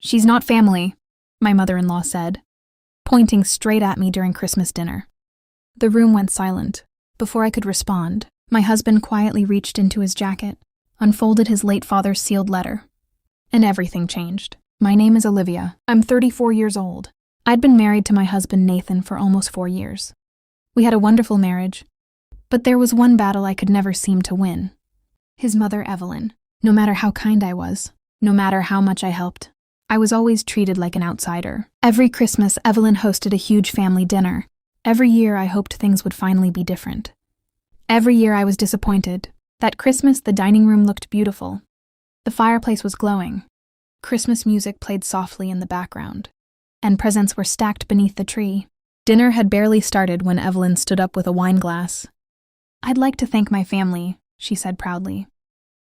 "She's not family," my mother-in-law said, pointing straight at me during Christmas dinner. The room went silent. Before I could respond, my husband quietly reached into his jacket, unfolded his late father's sealed letter, and everything changed. "My name is Olivia. I'm 34 years old. I'd been married to my husband Nathan for almost 4 years. We had a wonderful marriage, but there was one battle I could never seem to win. His mother, Evelyn. No matter how kind I was, no matter how much I helped, I was always treated like an outsider. Every Christmas, Evelyn hosted a huge family dinner. Every year, I hoped things would finally be different. Every year, I was disappointed. That Christmas, the dining room looked beautiful. The fireplace was glowing. Christmas music played softly in the background, and presents were stacked beneath the tree. Dinner had barely started when Evelyn stood up with a wine glass. "I'd like to thank my family," she said proudly.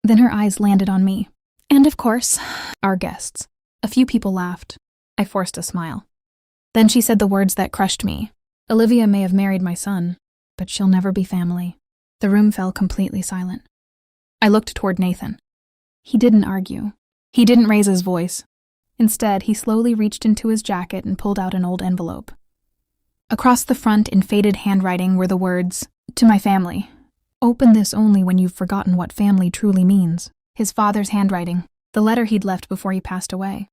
Then her eyes landed on me. "And of course, our guests." A few people laughed. I forced a smile. Then she said the words that crushed me. "Olivia may have married my son, but she'll never be family." The room fell completely silent. I looked toward Nathan. He didn't argue. He didn't raise his voice. Instead, he slowly reached into his jacket and pulled out an old envelope. Across the front, in faded handwriting, were the words, "To my family. Open this only when you've forgotten what family truly means." His father's handwriting, the letter he'd left before he passed away.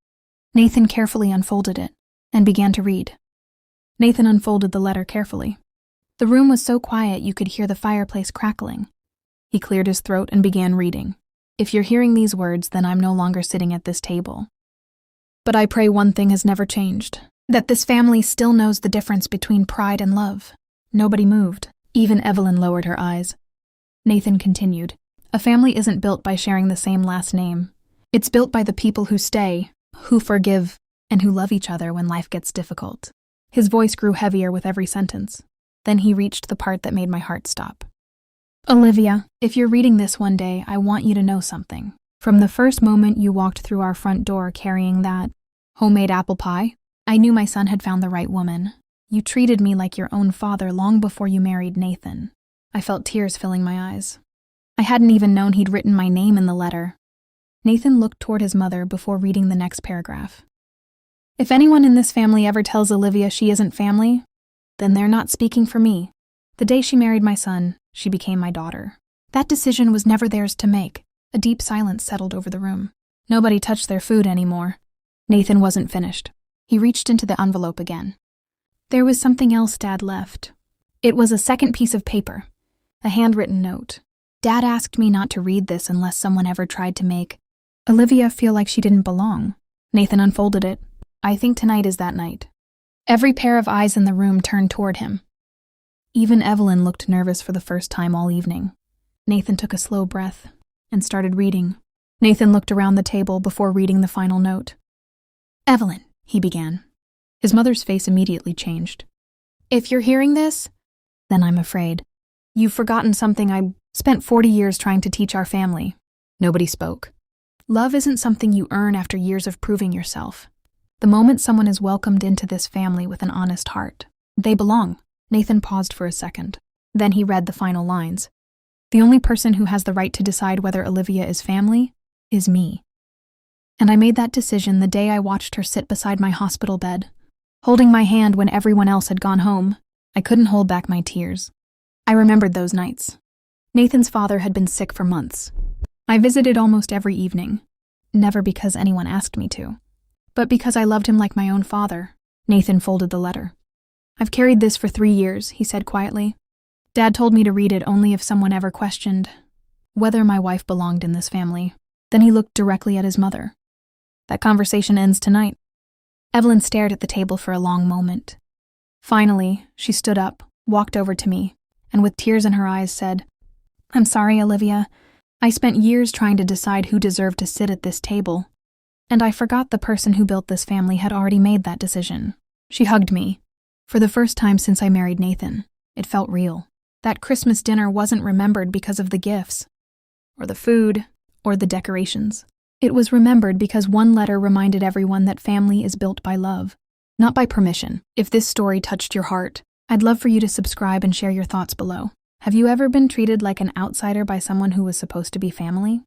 Nathan carefully unfolded it and began to read. Nathan unfolded the letter carefully. The room was so quiet you could hear the fireplace crackling. He cleared his throat and began reading. "If you're hearing these words, then I'm no longer sitting at this table. But I pray one thing has never changed, that this family still knows the difference between pride and love." Nobody moved. Even Evelyn lowered her eyes. Nathan continued, "A family isn't built by sharing the same last name. It's built by the people who stay, who forgive, and who love each other when life gets difficult." His voice grew heavier with every sentence. Then he reached the part that made my heart stop. "Olivia, if you're reading this one day, I want you to know something. From the first moment you walked through our front door carrying that homemade apple pie, I knew my son had found the right woman. You treated me like your own father long before you married Nathan." I felt tears filling my eyes. I hadn't even known he'd written my name in the letter. Nathan looked toward his mother before reading the next paragraph. "If anyone in this family ever tells Olivia she isn't family, then they're not speaking for me. The day she married my son, she became my daughter. That decision was never theirs to make." A deep silence settled over the room. Nobody touched their food anymore. Nathan wasn't finished. He reached into the envelope again. There was something else Dad left. It was a second piece of paper, a handwritten note. Dad asked me not to read this unless someone ever tried to make Olivia feel like she didn't belong. Nathan unfolded it. "I think tonight is that night." Every pair of eyes in the room turned toward him. Even Evelyn looked nervous for the first time all evening. Nathan took a slow breath and started reading. Nathan looked around the table before reading the final note. "Evelyn," he began. His mother's face immediately changed. "If you're hearing this, then I'm afraid. You've forgotten something I spent 40 years trying to teach our family." Nobody spoke. "Love isn't something you earn after years of proving yourself. The moment someone is welcomed into this family with an honest heart, they belong." Nathan paused for a second. Then he read the final lines. "The only person who has the right to decide whether Olivia is family is me. And I made that decision the day I watched her sit beside my hospital bed, holding my hand when everyone else had gone home." I couldn't hold back my tears. I remembered those nights. Nathan's father had been sick for months. I visited almost every evening, never because anyone asked me to, but because I loved him like my own father. Nathan folded the letter. "I've carried this for 3 years, he said quietly. Dad told me to read it only if someone ever questioned whether my wife belonged in this family." Then he looked directly at his mother. "That conversation ends tonight." Evelyn stared at the table for a long moment. Finally, she stood up, walked over to me, and with tears in her eyes said, "I'm sorry, Olivia. I spent years trying to decide who deserved to sit at this table, and I forgot the person who built this family had already made that decision." She hugged me. For the first time since I married Nathan, it felt real. That Christmas dinner wasn't remembered because of the gifts, or the food, or the decorations. It was remembered because one letter reminded everyone that family is built by love, not by permission. If this story touched your heart, I'd love for you to subscribe and share your thoughts below. Have you ever been treated like an outsider by someone who was supposed to be family?